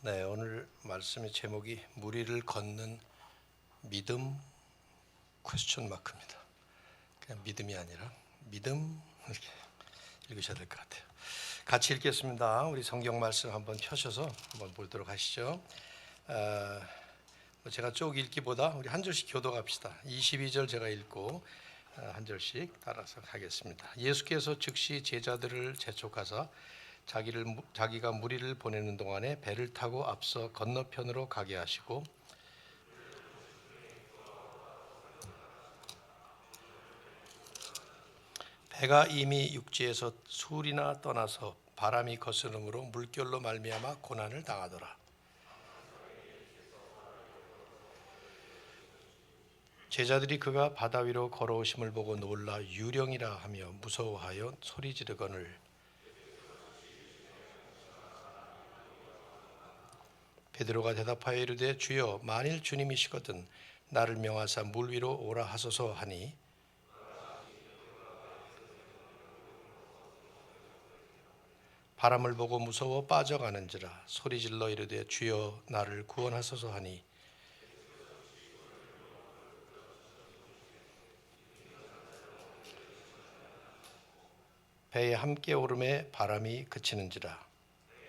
네, 오늘 말씀의 제목이 무리를 걷는 믿음 퀘스천 마크입니다. 그냥 믿음이 아니라 믿음 이렇게 읽으셔야 될 것 같아요. 같이 읽겠습니다. 우리 성경 말씀 한번 펴셔서 한번 보도록 하시죠. 제가 쭉 읽기보다 우리 한 절씩 교독합시다. 22절 제가 읽고 한 절씩 따라서 하겠습니다. 예수께서 즉시 제자들을 재촉하사 자기가 무리를 보내는 동안에 배를 타고 앞서 건너편으로 가게 하시고 배가 이미 육지에서 술이나 떠나서 바람이 거스름으로 물결로 말미암아 고난을 당하더라. 제자들이 그가 바다 위로 걸어오심을 보고 놀라 유령이라 하며 무서워하여 소리 지르거늘 베드로가 대답하여 이르되 주여 만일 주님이시거든 나를 명하사 물 위로 오라 하소서 하니 바람을 보고 무서워 빠져가는지라 소리질러 이르되 주여 나를 구원하소서 하니 배에 함께 오름에 바람이 그치는지라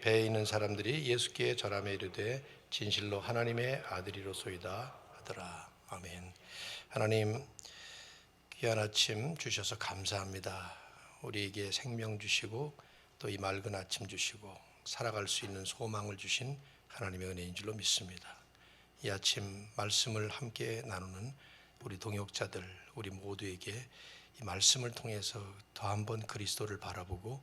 배에 있는 사람들이 예수께 절하며 이르되 진실로 하나님의 아들이로소이다 하더라. 아멘. 하나님 귀한 아침 주셔서 감사합니다. 우리에게 생명 주시고 또 이 맑은 아침 주시고 살아갈 수 있는 소망을 주신 하나님의 은혜인 줄로 믿습니다. 이 아침 말씀을 함께 나누는 우리 동역자들 우리 모두에게 이 말씀을 통해서 더 한 번 그리스도를 바라보고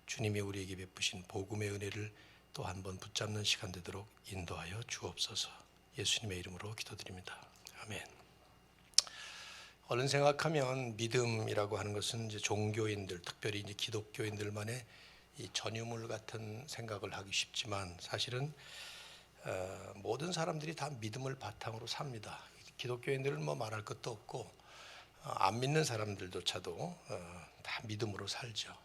주님이 우리에게 베푸신 복음의 은혜를 또 한 번 붙잡는 시간 되도록 인도하여 주옵소서. 예수님의 이름으로 기도드립니다. 아멘. 얼른 생각하면 믿음이라고 하는 것은 이제 종교인들, 특별히 이제 기독교인들만의 이 전유물 같은 생각을 하기 쉽지만 사실은 모든 사람들이 다 믿음을 바탕으로 삽니다. 기독교인들은 뭐 말할 것도 없고 안 믿는 사람들조차도 다 믿음으로 살죠.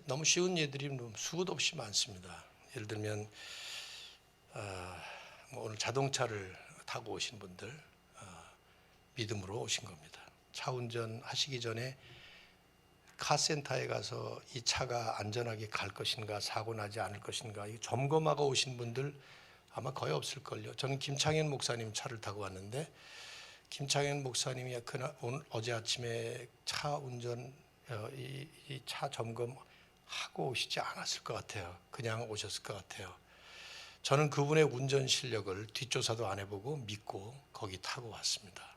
너무 쉬운 예들이 수도 없이 많습니다. 예를 들면 오늘 자동차를 타고 오신 분들 믿음으로 오신 겁니다. 차 운전 하시기 전에 카센터에 가서 이 차가 안전하게 갈 것인가 사고 나지 않을 것인가 점검하고 오신 분들 아마 거의 없을걸요. 저는 김창현 목사님 차를 타고 왔는데 김창현 목사님이 어제 아침에 차 운전 이 차 점검하고 오시지 않았을 것 같아요. 그냥 오셨을 것 같아요. 저는 그분의 운전 실력을 뒷조사도 안 해보고 믿고 거기 타고 왔습니다.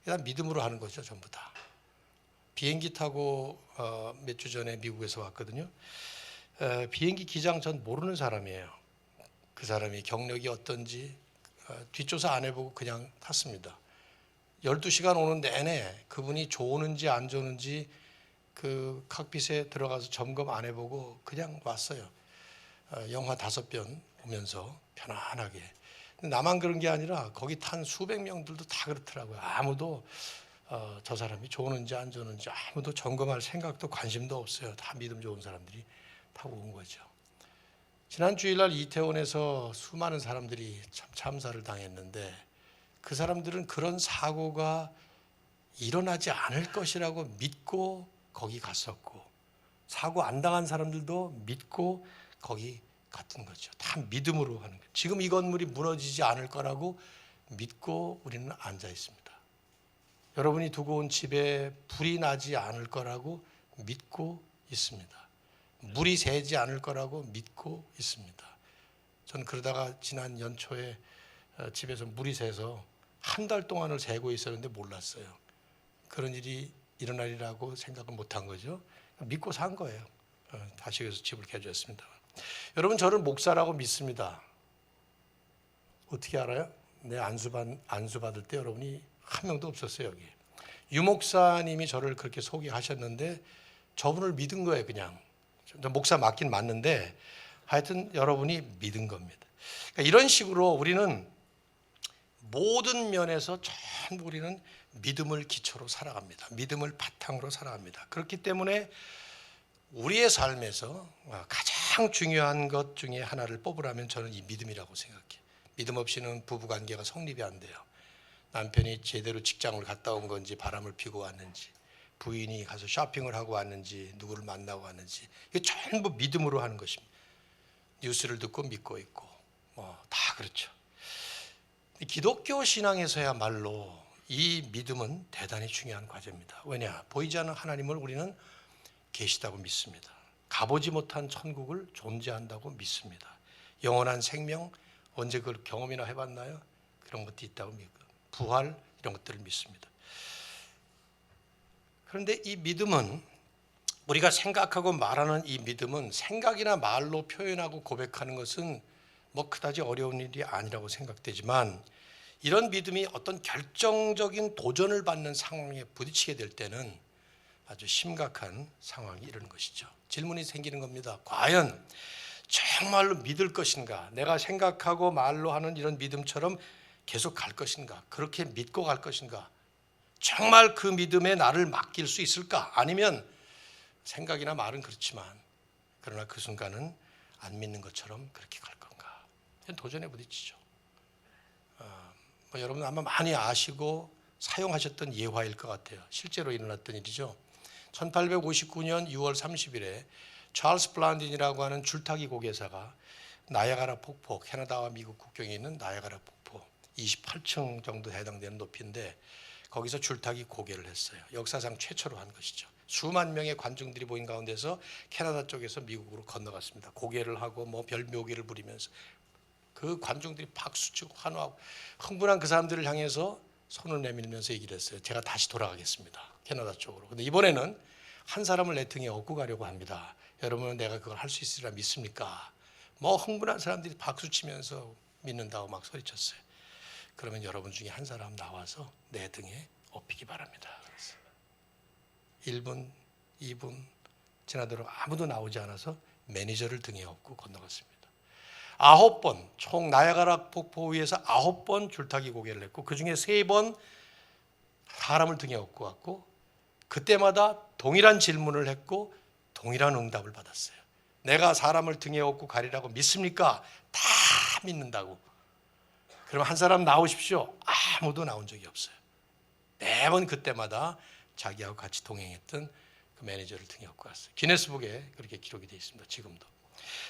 일단 믿음으로 하는 거죠, 전부 다. 비행기 타고 몇 주 전에 미국에서 왔거든요. 비행기 기장 전 모르는 사람이에요. 그 사람이 경력이 어떤지 뒷조사 안 해보고 그냥 탔습니다. 12시간 오는 내내 그분이 좋은지 안 좋은지 그 칵핏에 들어가서 점검 안 해보고 그냥 왔어요. 영화 5편 보면서 편안하게. 나만 그런 게 아니라 거기 탄 수백 명들도 다 그렇더라고요. 아무도 저 사람이 좋은지 안 좋은지 아무도 점검할 생각도 관심도 없어요. 다 믿음 좋은 사람들이 타고 온 거죠. 지난 주일날 이태원에서 수많은 사람들이 참사를 당했는데 그 사람들은 그런 사고가 일어나지 않을 것이라고 믿고 거기 갔었고 사고 안 당한 사람들도 믿고 거기 갔던 거죠. 다 믿음으로 하는 거예요. 지금 이 건물이 무너지지 않을 거라고 믿고 우리는 앉아 있습니다. 여러분이 두고 온 집에 불이 나지 않을 거라고 믿고 있습니다. 물이 새지 않을 거라고 믿고 있습니다. 전 그러다가 지난 연초에 집에서 물이 새서 한 달 동안을 새고 있었는데 몰랐어요. 그런 일이 일어나리라고 생각을 못한 거죠. 믿고 산 거예요. 다시 그래서 집을 개조했습니다. 여러분 저를 목사라고 믿습니다. 어떻게 알아요? 내 안수 받을 때 여러분이 한 명도 없었어요. 여기 유 목사님이 저를 그렇게 소개하셨는데 저분을 믿은 거예요. 그냥 목사 맞긴 맞는데 하여튼 여러분이 믿은 겁니다. 그러니까 이런 식으로 우리는 모든 면에서 전부 우리는 믿음을 기초로 살아갑니다. 믿음을 바탕으로 살아갑니다. 그렇기 때문에 우리의 삶에서 가장 가장 중요한 것 중에 하나를 뽑으라면 저는 이 믿음이라고 생각해요. 믿음 없이는 부부관계가 성립이 안 돼요. 남편이 제대로 직장을 갔다 온 건지, 바람을 피고 왔는지, 부인이 가서 쇼핑을 하고 왔는지, 누구를 만나고 왔는지, 이게 전부 믿음으로 하는 것입니다. 뉴스를 듣고 믿고 있고 다 그렇죠. 기독교 신앙에서야말로 이 믿음은 대단히 중요한 과제입니다. 왜냐? 보이지 않는 하나님을 우리는 계시다고 믿습니다. 가보지 못한 천국을 존재한다고 믿습니다. 영원한 생명, 언제 그걸 경험이나 해봤나요? 그런 것도 있다고 믿고, 부활 이런 것들을 믿습니다. 그런데 이 믿음은, 우리가 생각하고 말하는 이 믿음은 생각이나 말로 표현하고 고백하는 것은 그다지 어려운 일이 아니라고 생각되지만, 이런 믿음이 어떤 결정적인 도전을 받는 상황에 부딪히게 될 때는 아주 심각한 상황이 이르는 것이죠. 질문이 생기는 겁니다. 과연 정말로 믿을 것인가? 내가 생각하고 말로 하는 이런 믿음처럼 계속 갈 것인가? 그렇게 믿고 갈 것인가? 정말 그 믿음에 나를 맡길 수 있을까? 아니면 생각이나 말은 그렇지만 그러나 그 순간은 안 믿는 것처럼 그렇게 갈 건가? 도전에 부딪히죠. 여러분 아마 많이 아시고 사용하셨던 예화일 것 같아요. 실제로 일어났던 일이죠. 1859년 6월 30일에 찰스 플란딘이라고 하는 줄타기 고개사가 나야가라 폭포, 캐나다와 미국 국경에 있는 나야가라 폭포 28층 정도 해당되는 높이인데, 거기서 줄타기 고개를 했어요. 역사상 최초로 한 것이죠. 수만 명의 관중들이 보인 가운데서 캐나다 쪽에서 미국으로 건너갔습니다. 고개를 하고 별묘기를 부리면서 그 관중들이 박수치고 환호하고, 흥분한 그 사람들을 향해서 손을 내밀면서 얘기를 했어요. 제가 다시 돌아가겠습니다, 캐나다 쪽으로. 근데 이번에는 한 사람을 내 등에 업고 가려고 합니다. 여러분은 내가 그걸 할 수 있으리라 믿습니까? 흥분한 사람들이 박수치면서 믿는다고 막 소리쳤어요. 그러면 여러분 중에 한 사람 나와서 내 등에 업히기 바랍니다. 그래서 1분, 2분 지나도록 아무도 나오지 않아서 매니저를 등에 업고 건너갔습니다. 9번, 총 나야가라 폭포 위에서 9번 줄타기 고개를 했고, 그 중에 3번 사람을 등에 업고 갔고, 그때마다 동일한 질문을 했고 동일한 응답을 받았어요. 내가 사람을 등에 업고 가리라고 믿습니까? 다 믿는다고. 그럼 한 사람 나오십시오. 아무도 나온 적이 없어요. 매번 그때마다 자기하고 같이 동행했던 그 매니저를 등에 업고 갔어요. 기네스북에 그렇게 기록이 되어 있습니다. 지금도.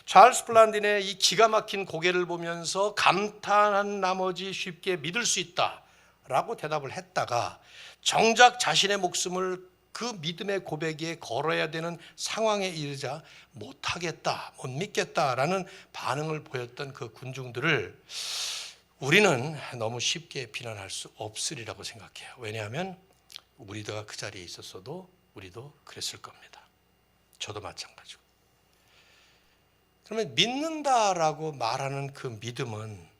찰스 플란딘의 이 기가 막힌 고개를 보면서 감탄한 나머지 쉽게 믿을 수 있다라고 대답을 했다가, 정작 자신의 목숨을 그 믿음의 고백에 걸어야 되는 상황에 이르자 못하겠다, 못 믿겠다라는 반응을 보였던 그 군중들을 우리는 너무 쉽게 비난할 수 없으리라고 생각해요. 왜냐하면 우리가 그 자리에 있었어도 우리도 그랬을 겁니다. 저도 마찬가지고. 그러면 믿는다라고 말하는 그 믿음은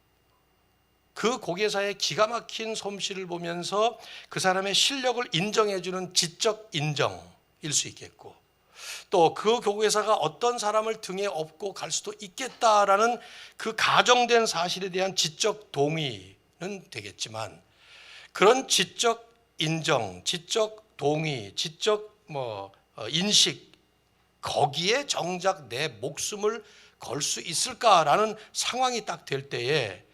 그 고개사의 기가 막힌 솜씨를 보면서 그 사람의 실력을 인정해주는 지적 인정일 수 있겠고, 또 그 고개사가 어떤 사람을 등에 업고 갈 수도 있겠다라는 그 가정된 사실에 대한 지적 동의는 되겠지만, 그런 지적 인정, 지적 동의, 지적 인식, 거기에 정작 내 목숨을 걸 수 있을까라는 상황이 딱 될 때에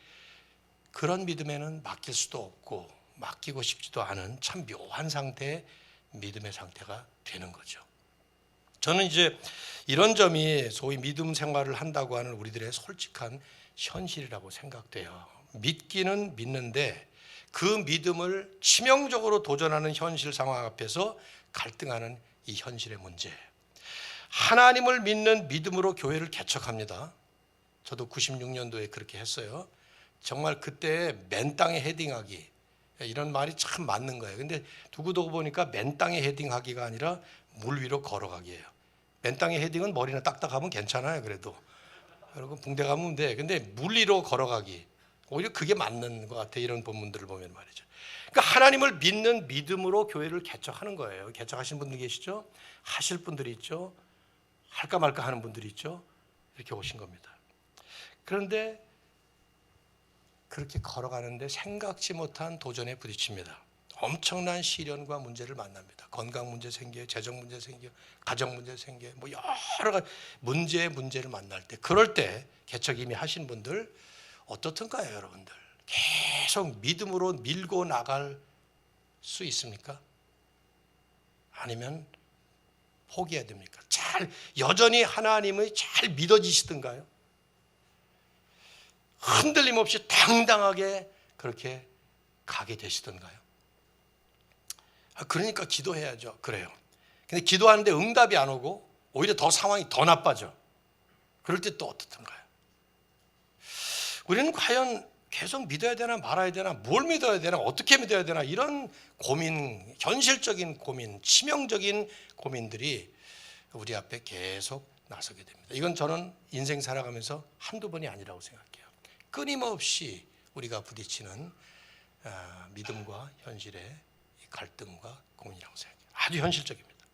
그런 믿음에는 맡길 수도 없고 맡기고 싶지도 않은 참 묘한 상태의 믿음의 상태가 되는 거죠. 저는 이제 이런 점이 소위 믿음 생활을 한다고 하는 우리들의 솔직한 현실이라고 생각돼요. 믿기는 믿는데 그 믿음을 치명적으로 도전하는 현실 상황 앞에서 갈등하는 이 현실의 문제. 하나님을 믿는 믿음으로 교회를 개척합니다. 저도 96년도에 그렇게 했어요. 정말 그때 맨 땅에 헤딩하기, 이런 말이 참 맞는 거예요. 근데 두고두고 보니까 맨 땅에 헤딩하기가 아니라 물 위로 걸어가기예요. 맨 땅에 헤딩은 머리나 딱딱하면 괜찮아요. 그래도 그리고 붕대 가면 돼. 근데 물 위로 걸어가기, 오히려 그게 맞는 것 같아요. 이런 본문들을 보면 말이죠. 그러니까 하나님을 믿는 믿음으로 교회를 개척하는 거예요. 개척하신 분들 계시죠? 하실 분들이 있죠? 할까 말까 하는 분들이 있죠? 이렇게 오신 겁니다. 그런데 그렇게 걸어가는데 생각지 못한 도전에 부딪힙니다. 엄청난 시련과 문제를 만납니다. 건강 문제 생겨요, 재정 문제 생겨요, 가정 문제 생겨요. 뭐 여러 가지 문제를 만날 때, 그럴 때 개척 이미 하신 분들 어떻든가요, 여러분들? 계속 믿음으로 밀고 나갈 수 있습니까? 아니면 포기해야 됩니까? 여전히 하나님을 잘 믿어지시던가요? 흔들림 없이 당당하게 그렇게 가게 되시던가요? 그러니까 기도해야죠. 그래요. 근데 기도하는데 응답이 안 오고 오히려 더 상황이 더 나빠져. 그럴 때 또 어떻던가요? 우리는 과연 계속 믿어야 되나 말아야 되나, 뭘 믿어야 되나, 어떻게 믿어야 되나, 이런 고민, 현실적인 고민, 치명적인 고민들이 우리 앞에 계속 나서게 됩니다. 이건 저는 인생 살아가면서 한두 번이 아니라고 생각해요. 끊임없이 우리가 부딪히는 믿음과 현실의 갈등과 고민이라고 생각해요. 아주 현실적입니다.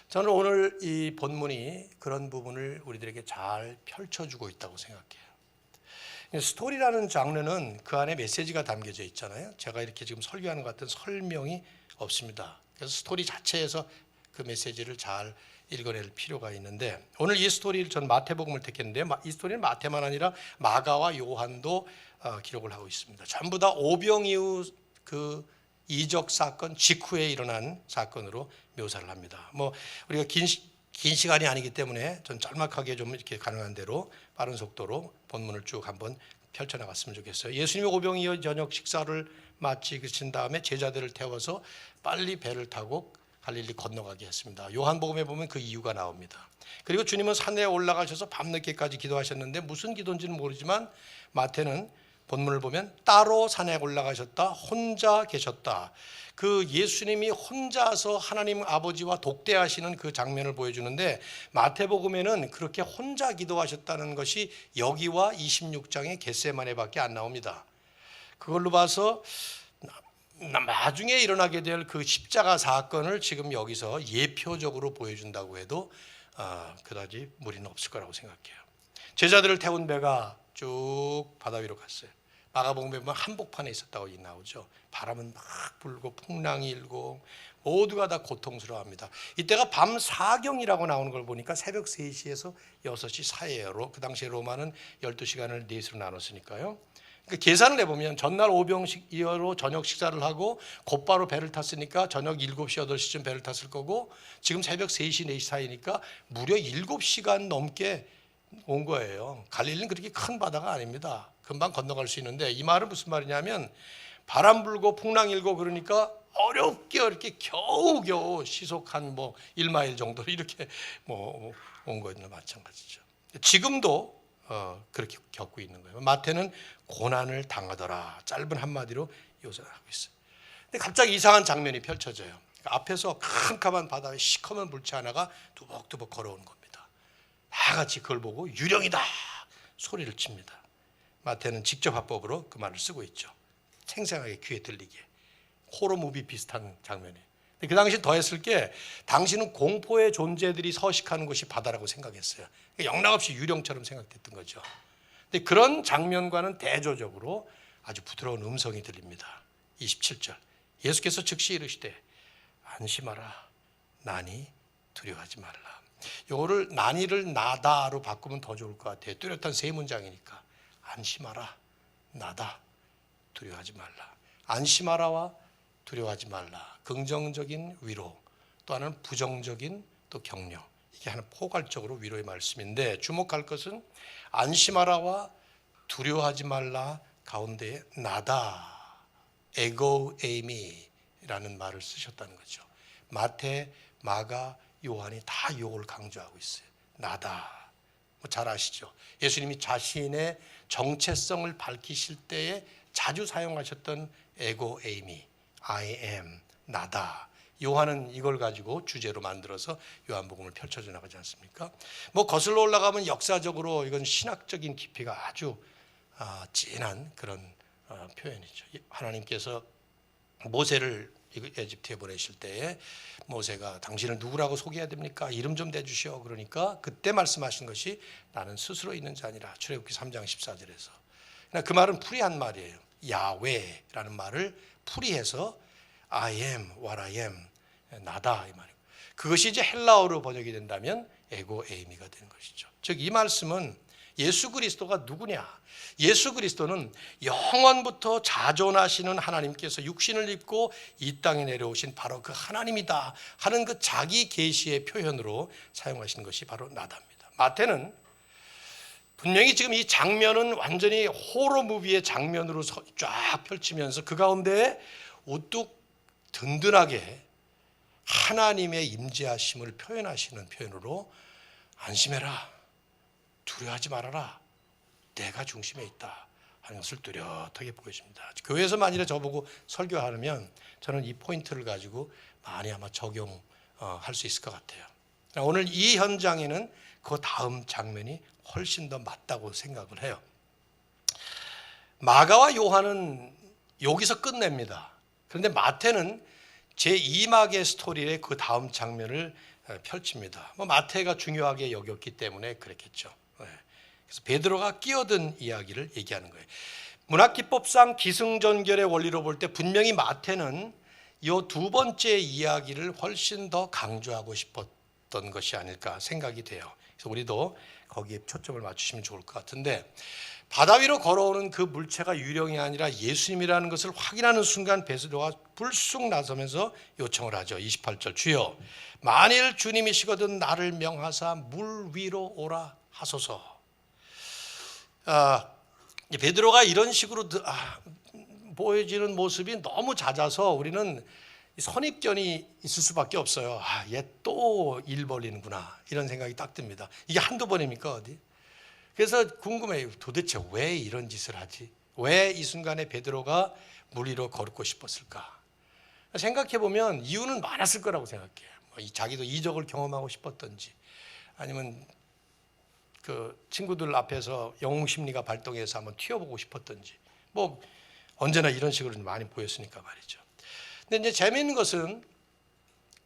저는 오늘 이 본문이 그런 부분을 우리들에게 잘 펼쳐주고 있다고 생각해요. 스토리라는 장르는 그 안에 메시지가 담겨져 있잖아요. 제가 이렇게 지금 설교하는 것 같은 설명이 없습니다. 그래서 스토리 자체에서 그 메시지를 잘 읽어낼 필요가 있는데, 오늘 이 스토리를 전 마태복음을 택했는데, 이 스토리는 마태만 아니라 마가와 요한도 기록을 하고 있습니다. 전부 다 오병 이후 그 이적 사건 직후에 일어난 사건으로 묘사를 합니다. 뭐 우리가 긴 시간이 아니기 때문에 전 짤막하게 좀 이렇게 가능한 대로 빠른 속도로 본문을 쭉 한번 펼쳐나갔으면 좋겠어요. 예수님이 오병 이후 저녁 식사를 마치신 다음에 제자들을 태워서 빨리 배를 타고 갈릴리 건너가게 했습니다. 요한복음에 보면 그 이유가 나옵니다. 그리고 주님은 산에 올라가셔서 밤늦게까지 기도하셨는데 무슨 기도인지는 모르지만 마태는 본문을 보면 따로 산에 올라가셨다, 혼자 계셨다. 그 예수님이 혼자서 하나님 아버지와 독대하시는 그 장면을 보여주는데, 마태복음에는 그렇게 혼자 기도하셨다는 것이 여기와 26장의 겟세마네밖에 안 나옵니다. 그걸로 봐서 나중에 일어나게 될 그 십자가 사건을 지금 여기서 예표적으로 보여준다고 해도 그다지 무리는 없을 거라고 생각해요. 제자들을 태운 배가 쭉 바다 위로 갔어요. 마가복음에 보면 한복판에 있었다고 나오죠. 바람은 막 불고 풍랑이 일고 모두가 다 고통스러워합니다. 이때가 밤 사경이라고 나오는 걸 보니까 새벽 3시에서 6시 사이로, 그 당시에 로마는 12시간을 4시로 나눴으니까요. 그러니까 계산을 해보면 전날 오병이어로 저녁 식사를 하고 곧바로 배를 탔으니까 저녁 7시, 8시쯤 배를 탔을 거고, 지금 새벽 3시, 4시 사이니까 무려 7시간 넘게 온 거예요. 갈릴리는 그렇게 큰 바다가 아닙니다. 금방 건너갈 수 있는데, 이 말은 무슨 말이냐면 바람 불고 풍랑 일고 그러니까 어렵게 겨우겨우 시속 한 1마일 정도로 이렇게 온 거나 마찬가지죠. 지금도 그렇게 겪고 있는 거예요. 마태는 고난을 당하더라, 짧은 한마디로 묘사하고 있어요. 근데 갑자기 이상한 장면이 펼쳐져요. 앞에서 캄캄한 바다에 시커먼 물체 하나가 두벅두벅 걸어오는 겁니다. 다 같이 그걸 보고 유령이다 소리를 칩니다. 마태는 직접 화법으로 그 말을 쓰고 있죠. 생생하게 귀에 들리게. 호러무비 비슷한 장면이에요. 그 당시 더했을 게, 당시는 공포의 존재들이 서식하는 곳이 바다라고 생각했어요. 영락없이 유령처럼 생각됐던 거죠. 근데 그런 장면과는 대조적으로 아주 부드러운 음성이 들립니다. 27절. 예수께서 즉시 이르시되 안심하라, 나니 두려워하지 말라. 요거를 나니를 나다로 바꾸면 더 좋을 것 같아요. 뚜렷한 세 문장이니까. 안심하라, 나다, 두려워하지 말라. 안심하라와 두려워하지 말라. 긍정적인 위로, 또 하나는 부정적인 또 격려. 이게 하나 포괄적으로 위로의 말씀인데, 주목할 것은 안심하라와 두려워하지 말라 가운데에 나다, 에고 에이미라는 말을 쓰셨다는 거죠. 마태, 마가, 요한이 다 이걸 강조하고 있어요. 나다. 잘 아시죠? 예수님이 자신의 정체성을 밝히실 때에 자주 사용하셨던 에고 에이미, I am, 나다. 요한은 이걸 가지고 주제로 만들어서 요한복음을 펼쳐져 나가지 않습니까? 거슬러 올라가면 역사적으로 이건 신학적인 깊이가 아주 진한 그런 표현이죠. 하나님께서 모세를 에집트에 보내실 때에 모세가 당신을 누구라고 소개해야 됩니까? 이름 좀 대주시오. 그러니까 그때 말씀하신 것이 나는 스스로 있는 자 아니라, 출애굽기 3장 14절에서. 그 말은 풀이한 말이에요. 야훼라는 말을 풀이해서 I am what I am, 나다 이 말이고, 그것이 이제 헬라어로 번역이 된다면 에고 에이미가 되는 것이죠. 즉 이 말씀은 예수 그리스도가 누구냐? 예수 그리스도는 영원부터 자존하시는 하나님께서 육신을 입고 이 땅에 내려오신 바로 그 하나님이다 하는 그 자기 계시의 표현으로 사용하신 것이 바로 나다입니다. 마태는 분명히 지금 이 장면은 완전히 호러 무비의 장면으로 쫙 펼치면서 그 가운데 우뚝 든든하게 하나님의 임재하심을 표현하시는 표현으로 안심해라, 두려워하지 말아라, 내가 중심에 있다 하는 것을 뚜렷하게 보여줍니다. 교회에서 만일에 저보고 설교하면 저는 이 포인트를 가지고 많이 아마 적용할 수 있을 것 같아요. 오늘 이 현장에는 그 다음 장면이 훨씬 더 맞다고 생각을 해요. 마가와 요한은 여기서 끝냅니다. 그런데 마태는 제2막의 스토리의 그 다음 장면을 펼칩니다. 마태가 중요하게 여겼기 때문에 그랬겠죠. 그래서 베드로가 끼어든 이야기를 얘기하는 거예요. 문학기법상 기승전결의 원리로 볼 때 분명히 마태는 이 두 번째 이야기를 훨씬 더 강조하고 싶었던 것이 아닐까 생각이 돼요. 그래서 우리도 거기에 초점을 맞추시면 좋을 것 같은데, 바다 위로 걸어오는 그 물체가 유령이 아니라 예수님이라는 것을 확인하는 순간 베드로가 불쑥 나서면서 요청을 하죠. 28절, 주여 만일 주님이시거든 나를 명하사 물 위로 오라 하소서. 베드로가 이런 식으로 보여지는 모습이 너무 잦아서 우리는 선입견이 있을 수밖에 없어요. 얘 또 일 벌리는구나 이런 생각이 딱 듭니다. 이게 한두 번입니까 어디? 그래서 궁금해요. 도대체 왜 이런 짓을 하지? 왜 이 순간에 베드로가 물 위로 걸고 싶었을까? 생각해보면 이유는 많았을 거라고 생각해요. 자기도 이적을 경험하고 싶었던지, 아니면 그 친구들 앞에서 영웅 심리가 발동해서 한번 튀어보고 싶었던지, 언제나 이런 식으로 많이 보였으니까 말이죠. 근데 이제 재미있는 것은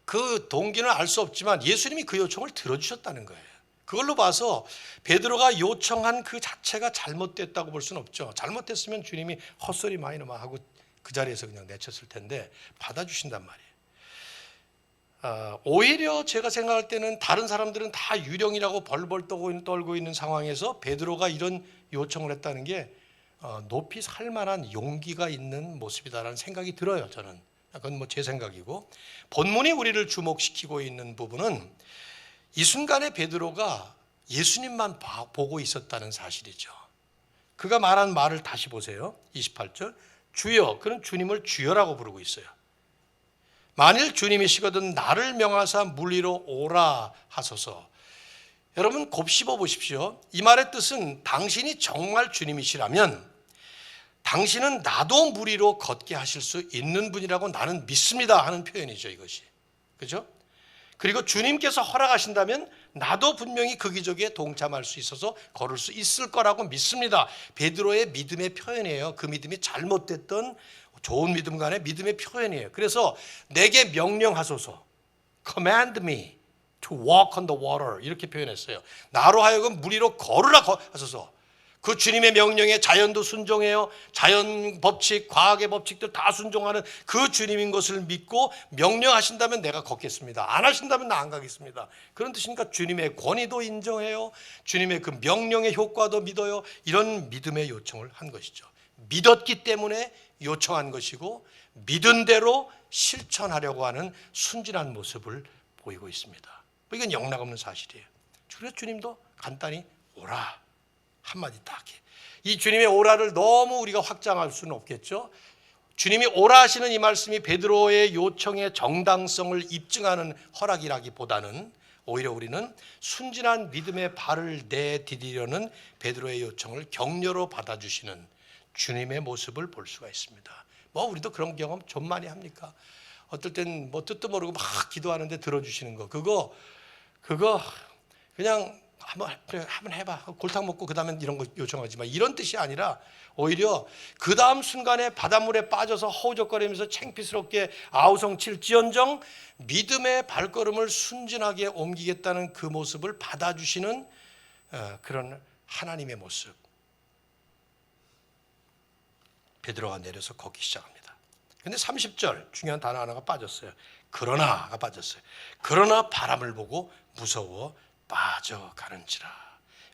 그 동기는 알 수 없지만 예수님이 그 요청을 들어주셨다는 거예요. 그걸로 봐서 베드로가 요청한 그 자체가 잘못됐다고 볼 수는 없죠. 잘못됐으면 주님이 헛소리 많이 하고 그 자리에서 그냥 내쳤을 텐데 받아주신단 말이에요. 오히려 제가 생각할 때는 다른 사람들은 다 유령이라고 벌벌 떨고 있는 상황에서 베드로가 이런 요청을 했다는 게 높이 살 만한 용기가 있는 모습이다라는 생각이 들어요. 저는 그건 제 생각이고, 본문이 우리를 주목시키고 있는 부분은 이 순간에 베드로가 예수님만 보고 있었다는 사실이죠. 그가 말한 말을 다시 보세요. 28절, 주여, 그는 주님을 주여라고 부르고 있어요. 만일 주님이시거든 나를 명하사 물 위로 오라 하소서. 여러분 곱씹어 보십시오. 이 말의 뜻은 당신이 정말 주님이시라면 당신은 나도 물 위로 걷게 하실 수 있는 분이라고 나는 믿습니다 하는 표현이죠, 이것이. 그죠? 그리고 주님께서 허락하신다면 나도 분명히 그 기적에 동참할 수 있어서 걸을 수 있을 거라고 믿습니다. 베드로의 믿음의 표현이에요. 그 믿음이 잘못됐던 좋은 믿음 간의 믿음의 표현이에요. 그래서 내게 명령하소서, command me to walk on the water, 이렇게 표현했어요. 나로 하여금 물 위로 걸으라 하소서. 그 주님의 명령에 자연도 순종해요. 자연 법칙, 과학의 법칙들 다 순종하는 그 주님인 것을 믿고 명령하신다면 내가 걷겠습니다. 안 하신다면 나 안 가겠습니다. 그런 뜻이니까 주님의 권위도 인정해요. 주님의 그 명령의 효과도 믿어요. 이런 믿음의 요청을 한 것이죠. 믿었기 때문에 요청한 것이고, 믿은 대로 실천하려고 하는 순진한 모습을 보이고 있습니다. 이건 영락없는 사실이에요. 그래서 주님도 간단히 오라 한마디 딱 해. 이 주님의 오라를 너무 우리가 확장할 수는 없겠죠. 주님이 오라 하시는 이 말씀이 베드로의 요청의 정당성을 입증하는 허락이라기보다는 오히려 우리는 순진한 믿음의 발을 내디디려는 베드로의 요청을 격려로 받아주시는 주님의 모습을 볼 수가 있습니다. 우리도 그런 경험 좀 많이 합니까? 어떨 땐 뜻도 모르고 막 기도하는데 들어주시는 거, 그거 그냥 한번 해봐. 골탕 먹고 그 다음에 이런 거 요청하지 마. 이런 뜻이 아니라 오히려 그 다음 순간에 바닷물에 빠져서 허우적거리면서 창피스럽게 아우성칠지언정 믿음의 발걸음을 순진하게 옮기겠다는 그 모습을 받아주시는 그런 하나님의 모습. 베드로가 내려서 걷기 시작합니다. 근데 30절 중요한 단어 하나가 빠졌어요. 그러나가 빠졌어요. 그러나 바람을 보고 무서워 빠져가는지라.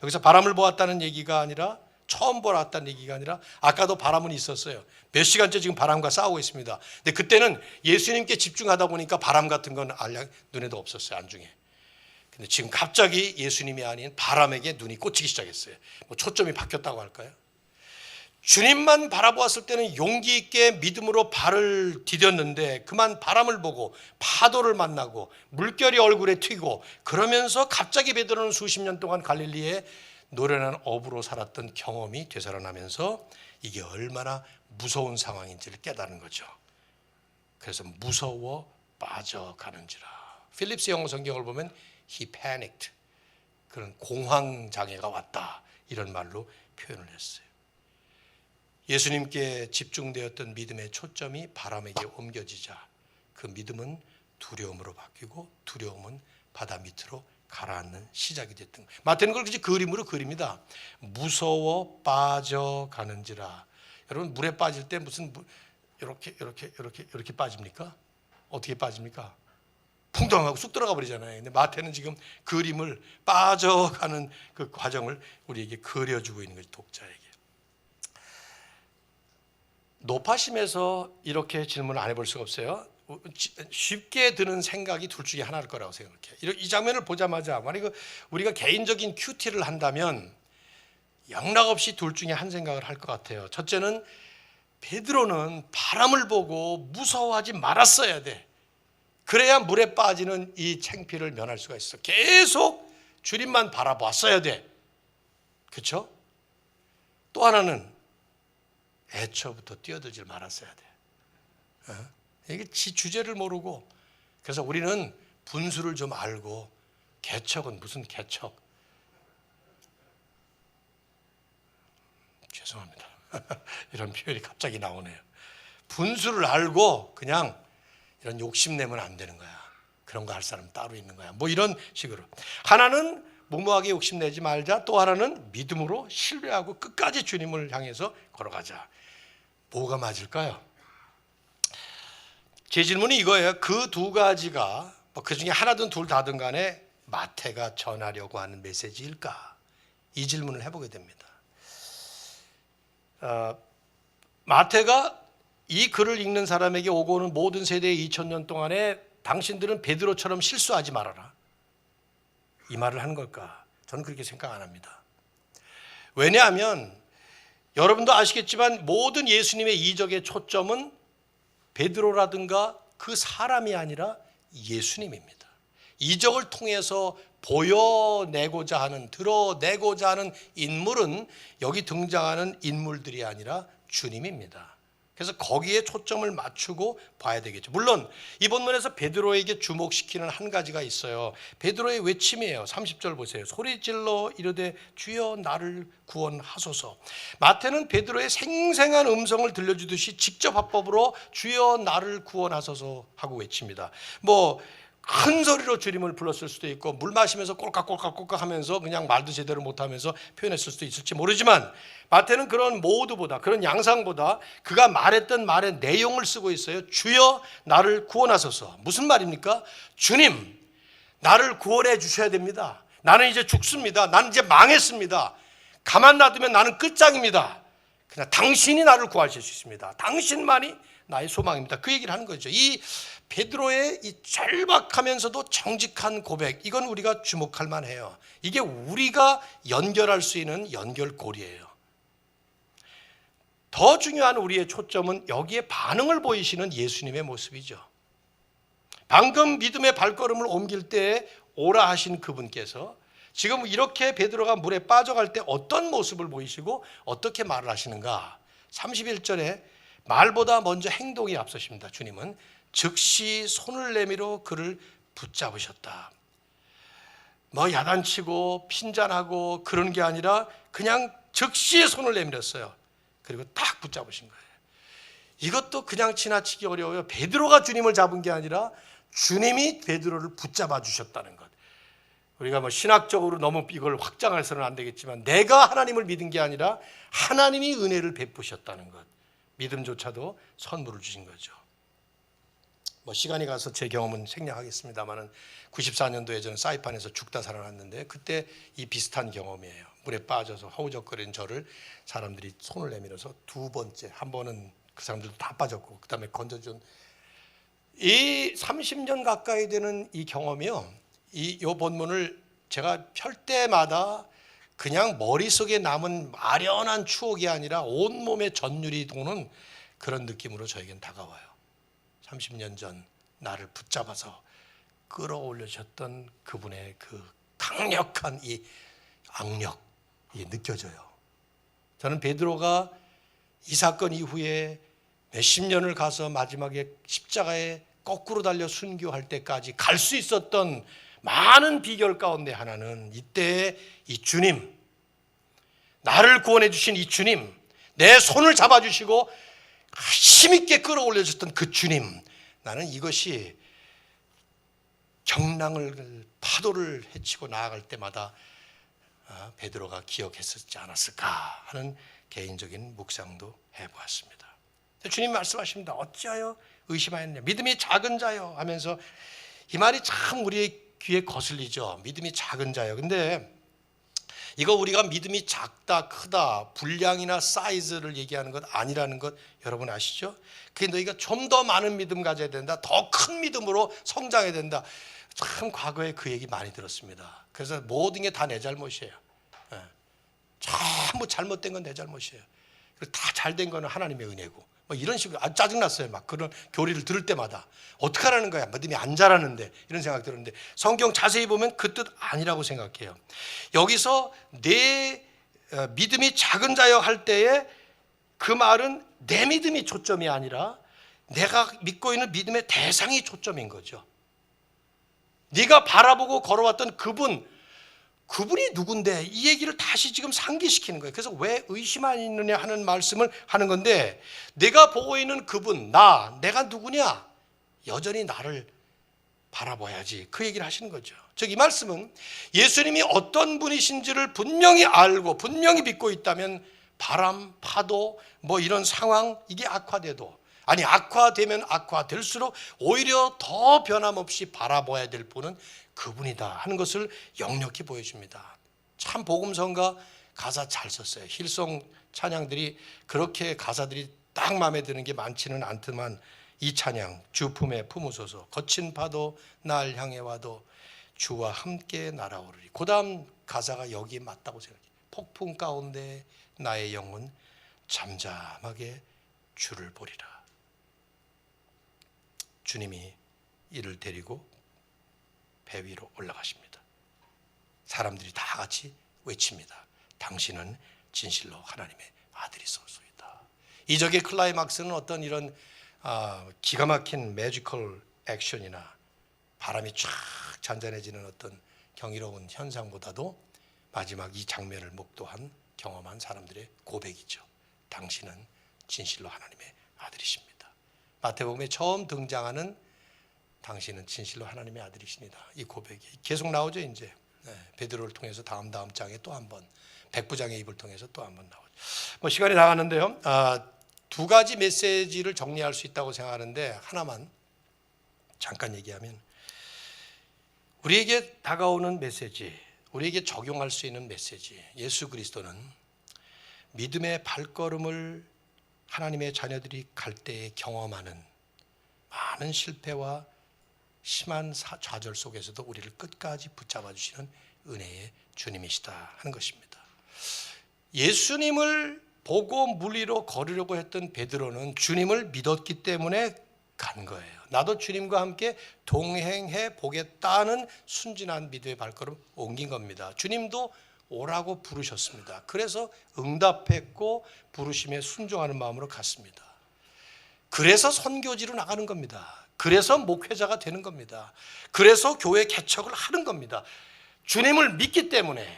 여기서 바람을 보았다는 얘기가 아니라 처음 보았다는 얘기가 아니라 아까도 바람은 있었어요. 몇 시간째 지금 바람과 싸우고 있습니다. 근데 그때는 예수님께 집중하다 보니까 바람 같은 건 눈에도 없었어요. 안중에. 근데 지금 갑자기 예수님이 아닌 바람에게 눈이 꽂히기 시작했어요. 뭐 초점이 바뀌었다고 할까요? 주님만 바라보았을 때는 용기 있게 믿음으로 발을 디뎠는데 그만 바람을 보고 파도를 만나고 물결이 얼굴에 튀고 그러면서 갑자기 베드로는 수십 년 동안 갈릴리에 노련한 어부로 살았던 경험이 되살아나면서 이게 얼마나 무서운 상황인지를 깨달은 거죠. 그래서 무서워 빠져가는지라. 필립스 영어 성경을 보면 he panicked, 그런 공황 장애가 왔다, 이런 말로 표현을 했어요. 예수님께 집중되었던 믿음의 초점이 바람에게 옮겨지자 그 믿음은 두려움으로 바뀌고 두려움은 바다 밑으로 가라앉는 시작이 됐던 거예요. 마태는 그걸 그림으로 그립니다. 무서워 빠져가는지라. 여러분, 물에 빠질 때 무슨 이렇게 빠집니까? 어떻게 빠집니까? 풍덩하고 쑥 들어가 버리잖아요. 근데 마태는 지금 그림을 빠져가는 그 과정을 우리에게 그려주고 있는 거죠, 독자에게. 노파심에서 이렇게 질문을 안 해볼 수가 없어요. 쉽게 드는 생각이 둘 중에 하나일 거라고 생각해요. 이 장면을 보자마자 만약 우리가 개인적인 큐티를 한다면 영락없이 둘 중에 한 생각을 할 것 같아요. 첫째는 베드로는 바람을 보고 무서워하지 말았어야 돼. 그래야 물에 빠지는 이 창피를 면할 수가 있어. 계속 주님만 바라봤어야 돼. 그렇죠? 또 하나는 애초부터 뛰어들지 말았어야 돼. 이게 주제를 모르고, 그래서 우리는 분수를 좀 알고, 개척은 무슨 개척? 죄송합니다. 이런 표현이 갑자기 나오네요. 분수를 알고 그냥 이런 욕심내면 안 되는 거야. 그런 거 할 사람 따로 있는 거야. 뭐 이런 식으로. 하나는 무모하게 욕심내지 말자. 또 하나는 믿음으로 신뢰하고 끝까지 주님을 향해서 걸어가자. 뭐가 맞을까요? 제 질문이 이거예요. 그 두 가지가 그 중에 하나든 둘 다든 간에 마태가 전하려고 하는 메시지일까? 이 질문을 해보게 됩니다. 마태가 이 글을 읽는 사람에게 오고 오는 모든 세대의 2000년 동안에 당신들은 베드로처럼 실수하지 말아라, 이 말을 한 걸까? 저는 그렇게 생각 안 합니다. 왜냐하면 여러분도 아시겠지만 모든 예수님의 이적의 초점은 베드로라든가 그 사람이 아니라 예수님입니다. 이적을 통해서 보여내고자 하는, 드러내고자 하는 인물은 여기 등장하는 인물들이 아니라 주님입니다. 그래서 거기에 초점을 맞추고 봐야 되겠죠. 물론 이 본문에서 베드로에게 주목시키는 한 가지가 있어요. 베드로의 외침이에요. 30절 보세요. 소리질러 이르되 주여 나를 구원하소서. 마태는 베드로의 생생한 음성을 들려주듯이 직접 화법으로 주여 나를 구원하소서 하고 외칩니다. 큰 소리로 주님을 불렀을 수도 있고 물 마시면서 꼴깍꼴깍꼴깍 하면서 그냥 말도 제대로 못하면서 표현했을 수도 있을지 모르지만 마태는 그런 모드보다, 그런 양상보다 그가 말했던 말의 내용을 쓰고 있어요. 주여 나를 구원하소서. 무슨 말입니까? 주님, 나를 구원해 주셔야 됩니다. 나는 이제 죽습니다. 나는 이제 망했습니다. 가만 놔두면 나는 끝장입니다. 그냥 당신이 나를 구하실 수 있습니다. 당신만이 나의 소망입니다. 그 얘기를 하는 거죠. 이 베드로의 이 절박하면서도 정직한 고백, 이건 우리가 주목할 만해요. 이게 우리가 연결할 수 있는 연결고리예요. 더 중요한 우리의 초점은 여기에 반응을 보이시는 예수님의 모습이죠. 방금 믿음의 발걸음을 옮길 때 오라 하신 그분께서 지금 이렇게 베드로가 물에 빠져갈 때 어떤 모습을 보이시고 어떻게 말을 하시는가? 31절에 말보다 먼저 행동이 앞서십니다. 주님은 즉시 손을 내밀어 그를 붙잡으셨다. 야단치고 핀잔하고 그런 게 아니라 그냥 즉시 손을 내밀었어요. 그리고 딱 붙잡으신 거예요. 이것도 그냥 지나치기 어려워요. 베드로가 주님을 잡은 게 아니라 주님이 베드로를 붙잡아 주셨다는 것. 우리가 신학적으로 너무 이걸 확장해서는 안 되겠지만 내가 하나님을 믿은 게 아니라 하나님이 은혜를 베푸셨다는 것. 믿음조차도 선물을 주신 거죠. 뭐 시간이 가서 제 경험은 생략하겠습니다만은 94년도에 저는 사이판에서 죽다 살아났는데 그때 이 비슷한 경험이에요. 물에 빠져서 허우적거리는 저를 사람들이 손을 내밀어서 두 번째, 한 번은 그 사람들도 다 빠졌고 그다음에 건져준 이 30년 가까이 되는 이 경험이요. 이 본문을 제가 펼 때마다 그냥 머릿속에 남은 아련한 추억이 아니라 온몸에 전율이 도는 그런 느낌으로 저에겐 다가와요. 30년 전 나를 붙잡아서 끌어올려주셨던 그분의 그 강력한 이 악력이 느껴져요. 저는 베드로가 이 사건 이후에 몇십 년을 가서 마지막에 십자가에 거꾸로 달려 순교할 때까지 갈 수 있었던 많은 비결 가운데 하나는 이때의 이 주님, 나를 구원해 주신 이 주님, 내 손을 잡아주시고 힘있게 끌어올려줬던 그 주님, 나는 이것이 경랑을 파도를 헤치고 나아갈 때마다 베드로가 기억했었지 않았을까 하는 개인적인 묵상도 해보았습니다. 주님 말씀하십니다. 어찌하여 의심하였냐, 믿음이 작은 자요 하면서 이 말이 참 우리의 귀에 거슬리죠. 믿음이 작은 자요. 근데 이거 우리가 믿음이 작다, 크다, 분량이나 사이즈를 얘기하는 것 아니라는 것 여러분 아시죠? 그게 너희가 좀 더 많은 믿음 가져야 된다, 더 큰 믿음으로 성장해야 된다. 참 과거에 그 얘기 많이 들었습니다. 그래서 모든 게 다 내 잘못이에요. 전부 잘못된 건 내 잘못이에요. 다 잘된 거는 하나님의 은혜고 뭐 이런 식으로 짜증났어요. 막 그런 교리를 들을 때마다 어떡하라는 거야, 믿음이 안 자라는데, 이런 생각 들었는데 성경 자세히 보면 그 뜻 아니라고 생각해요. 여기서 내 믿음이 작은 자여 할 때에 그 말은 내 믿음이 초점이 아니라 내가 믿고 있는 믿음의 대상이 초점인 거죠. 네가 바라보고 걸어왔던 그분이 누군데, 이 얘기를 다시 지금 상기시키는 거예요. 그래서 왜 의심하느냐 하는 말씀을 하는 건데, 내가 보고 있는 그분, 내가 누구냐, 여전히 나를 바라봐야지, 그 얘기를 하시는 거죠. 즉 이 말씀은 예수님이 어떤 분이신지를 분명히 알고 분명히 믿고 있다면 바람, 파도, 뭐 이런 상황 이게 악화돼도, 아니 악화되면 악화될수록 오히려 더 변함없이 바라봐야 될 분은 그분이다 하는 것을 역력히 보여줍니다. 참 복음성가 가사 잘 썼어요. 힐송 찬양들이 그렇게 가사들이 딱 마음에 드는 게 많지는 않지만 이 찬양, 주 품에 품으소서, 거친 파도 날 향해 와도 주와 함께 날아오르리. 그 다음 가사가 여기에 맞다고 생각해요. 폭풍 가운데 나의 영혼 잠잠하게 주를 보리라. 주님이 이를 데리고 배 위로 올라가십니다. 사람들이 다 같이 외칩니다. 당신은 진실로 하나님의 아들이소이다. 이적의 클라이막스는 어떤 이런 기가 막힌 매지컬 액션이나 바람이 쫙 잔잔해지는 어떤 경이로운 현상보다도 마지막 이 장면을 목도한 경험한 사람들의 고백이죠. 당신은 진실로 하나님의 아들이십니다. 마태복음에 처음 등장하는 당신은 진실로 하나님의 아들이십니다. 이 고백이 계속 나오죠. 이제 베드로를 통해서 다음 장에 또 한 번, 백부장의 입을 통해서 또 한 번 나오죠. 뭐 시간이 나갔는데요. 두 가지 메시지를 정리할 수 있다고 생각하는데 하나만 잠깐 얘기하면, 우리에게 다가오는 메시지, 우리에게 적용할 수 있는 메시지, 예수 그리스도는 믿음의 발걸음을 하나님의 자녀들이 갈 때에 경험하는 많은 실패와 심한 좌절 속에서도 우리를 끝까지 붙잡아 주시는 은혜의 주님이시다 하는 것입니다. 예수님을 보고 물리로 걸으려고 했던 베드로는 주님을 믿었기 때문에 간 거예요. 나도 주님과 함께 동행해 보겠다는 순진한 믿음의 발걸음 옮긴 겁니다. 주님도 오라고 부르셨습니다. 그래서 응답했고 부르심에 순종하는 마음으로 갔습니다. 그래서 선교지로 나가는 겁니다. 그래서 목회자가 되는 겁니다. 그래서 교회 개척을 하는 겁니다. 주님을 믿기 때문에.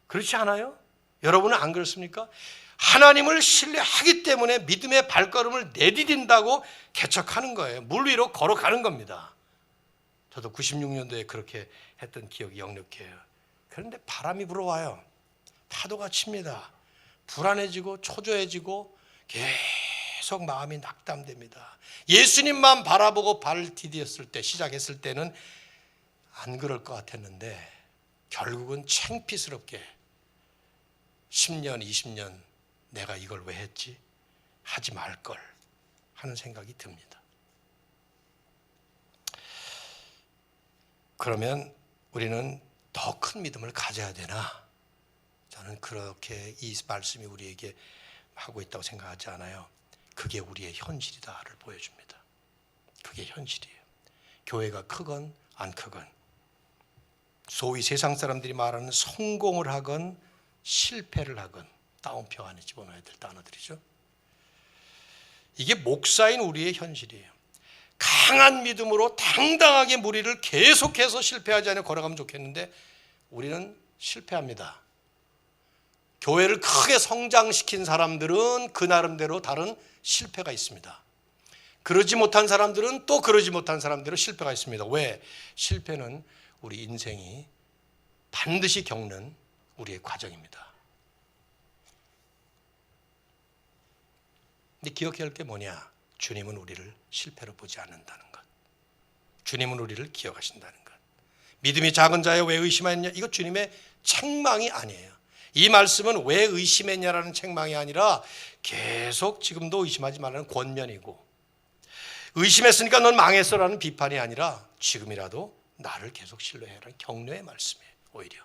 그렇지 않아요? 여러분은 안 그렇습니까? 하나님을 신뢰하기 때문에 믿음의 발걸음을 내디딘다고 개척하는 거예요. 물 위로 걸어가는 겁니다. 저도 96년도에 그렇게 했던 기억이 역력해요. 그런데 바람이 불어와요. 파도가 칩니다. 불안해지고 초조해지고 계속 마음이 낙담됩니다. 예수님만 바라보고 발을 디뎠을 때, 시작했을 때는 안 그럴 것 같았는데 결국은 창피스럽게 10년, 20년 내가 이걸 왜 했지? 하지 말걸 하는 생각이 듭니다. 그러면 우리는 더 큰 믿음을 가져야 되나? 저는 그렇게 이 말씀이 우리에게 하고 있다고 생각하지 않아요. 그게 우리의 현실이다를 보여줍니다. 그게 현실이에요. 교회가 크건 안 크건, 소위 세상 사람들이 말하는 성공을 하건 실패를 하건, 따옴표 안에 집어넣어야 될 단어들이죠. 이게 목사인 우리의 현실이에요. 강한 믿음으로 당당하게 무리를 계속해서 실패하지 않고 걸어가면 좋겠는데 우리는 실패합니다. 교회를 크게 성장시킨 사람들은 그 나름대로 다른 실패가 있습니다. 그러지 못한 사람들은 또 그러지 못한 사람대로 실패가 있습니다. 왜? 실패는 우리 인생이 반드시 겪는 우리의 과정입니다. 근데 기억해야 할 게 뭐냐? 주님은 우리를 실패로 보지 않는다는 것. 주님은 우리를 기억하신다는 것. 믿음이 작은 자여 왜 의심하였냐? 이거 주님의 책망이 아니에요. 이 말씀은 왜 의심했냐라는 책망이 아니라 계속 지금도 의심하지 말라는 권면이고, 의심했으니까 넌 망했어라는 비판이 아니라 지금이라도 나를 계속 신뢰해라는 격려의 말씀이에요. 오히려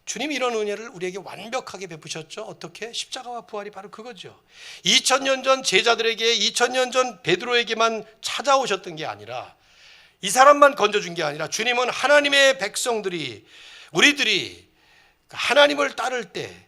주님이 이런 은혜를 우리에게 완벽하게 베푸셨죠. 어떻게? 십자가와 부활이 바로 그거죠. 2000년 전 제자들에게, 2000년 전 베드로에게만 찾아오셨던 게 아니라, 이 사람만 건져준 게 아니라 주님은 하나님의 백성들이, 우리들이 하나님을 따를 때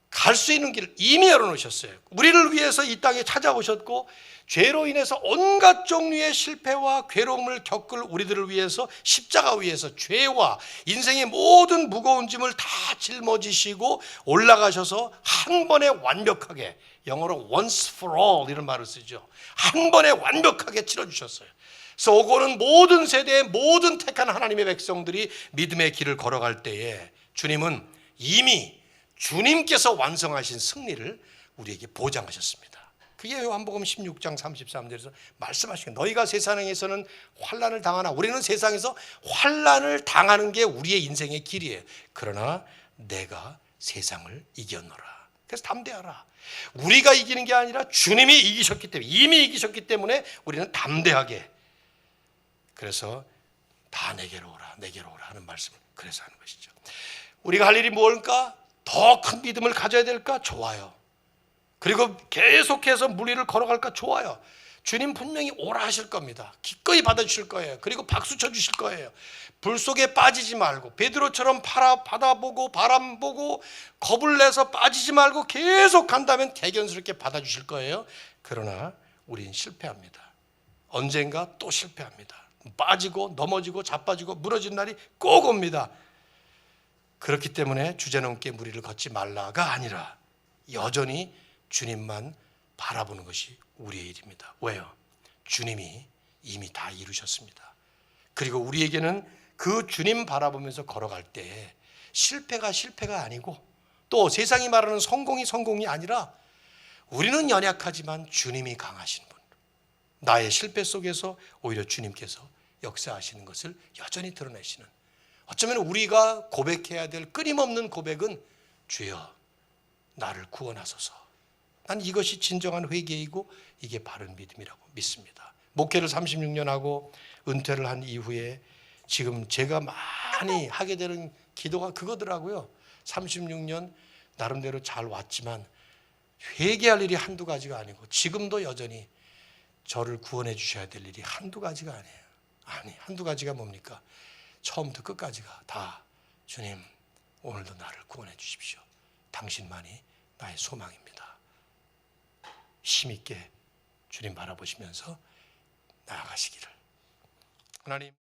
갈 수 있는 길을 이미 열어놓으셨어요. 우리를 위해서 이 땅에 찾아오셨고, 죄로 인해서 온갖 종류의 실패와 괴로움을 겪을 우리들을 위해서 십자가 위에서 죄와 인생의 모든 무거운 짐을 다 짊어지시고 올라가셔서 한 번에 완벽하게, 영어로 once for all 이런 말을 쓰죠. 한 번에 완벽하게 치러주셨어요. 그래서 오고는 모든 세대의 모든 택한 하나님의 백성들이 믿음의 길을 걸어갈 때에 주님은 이미 주님께서 완성하신 승리를 우리에게 보장하셨습니다. 그게 요한복음 16장 33절에서 말씀하시는 거예요. 너희가 세상에서는 환난을 당하나, 우리는 세상에서 환난을 당하는 게 우리의 인생의 길이에요. 그러나 내가 세상을 이겼노라. 그래서 담대하라. 우리가 이기는 게 아니라 주님이 이기셨기 때문에, 이미 이기셨기 때문에 우리는 담대하게, 그래서 다 내게로 오라, 내게로 오라 하는 말씀을 그래서 하는 것이죠. 우리가 할 일이 뭘까? 더 큰 믿음을 가져야 될까? 좋아요. 그리고 계속해서 무리를 걸어갈까? 좋아요. 주님 분명히 오라 하실 겁니다. 기꺼이 받아주실 거예요. 그리고 박수 쳐주실 거예요. 불 속에 빠지지 말고, 베드로처럼 바다 보고 바람 보고 겁을 내서 빠지지 말고 계속 간다면 대견스럽게 받아주실 거예요. 그러나 우린 실패합니다. 언젠가 또 실패합니다. 빠지고 넘어지고 자빠지고 무너진 날이 꼭 옵니다. 그렇기 때문에 주제넘게 무리를 걷지 말라가 아니라 여전히 주님만 바라보는 것이 우리의 일입니다. 왜요? 주님이 이미 다 이루셨습니다. 그리고 우리에게는 그 주님 바라보면서 걸어갈 때 실패가 아니고, 또 세상이 말하는 성공이 아니라 우리는 연약하지만 주님이 강하신 분, 나의 실패 속에서 오히려 주님께서 역사하시는 것을 여전히 드러내시는, 어쩌면 우리가 고백해야 될 끊임없는 고백은 주여 나를 구원하소서. 난 이것이 진정한 회개이고 이게 바른 믿음이라고 믿습니다. 목회를 36년 하고 은퇴를 한 이후에 지금 제가 많이 하게 되는 기도가 그거더라고요. 36년 나름대로 잘 왔지만 회개할 일이 한두 가지가 아니고, 지금도 여전히 저를 구원해 주셔야 될 일이 한두 가지가 아니에요. 아니, 한두 가지가 뭡니까? 처음부터 끝까지가 다 주님, 오늘도 나를 구원해 주십시오. 당신만이 나의 소망입니다. 힘있게 주님 바라보시면서 나아가시기를. 하나님.